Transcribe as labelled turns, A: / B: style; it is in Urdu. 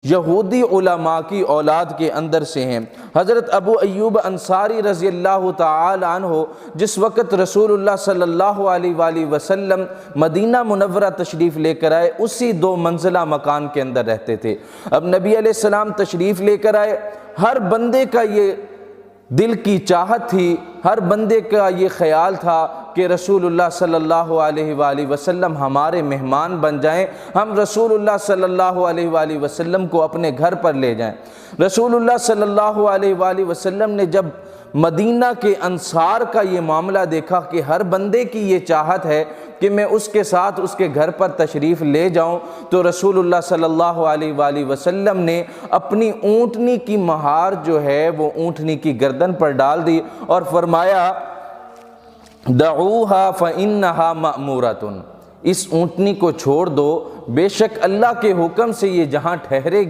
A: یہودی علماء کی اولاد کے اندر سے ہیں۔ حضرت ابو ایوب انصاری رضی اللہ تعالی عنہ جس وقت رسول اللہ صلی اللہ علیہ وآلہ وسلم مدینہ منورہ تشریف لے کر آئے، اسی 2 منزلہ مکان کے اندر رہتے تھے۔ اب نبی علیہ السلام تشریف لے کر آئے، ہر بندے کا یہ دل کی چاہت تھی، ہر بندے کا یہ خیال تھا کہ رسول اللہ صلی اللہ علیہ وآلہ وسلم ہمارے مہمان بن جائیں، ہم رسول اللہ صلی اللہ علیہ وآلہ وسلم کو اپنے گھر پر لے جائیں۔ رسول اللہ صلی اللہ علیہ وآلہ وسلم نے جب مدینہ کے انصار کا یہ معاملہ دیکھا کہ ہر بندے کی یہ چاہت ہے کہ میں اس کے ساتھ اس کے گھر پر تشریف لے جاؤں، تو رسول اللہ صلی اللہ علیہ وآلہ وسلم نے اپنی اونٹنی کی مہار جو ہے وہ اونٹنی کی گردن پر ڈال دی اور فرمایا دعوها فإنها مأمورة، اس اونٹنی کو چھوڑ دو، بے شک اللہ کے حکم سے یہ جہاں ٹھہرے گی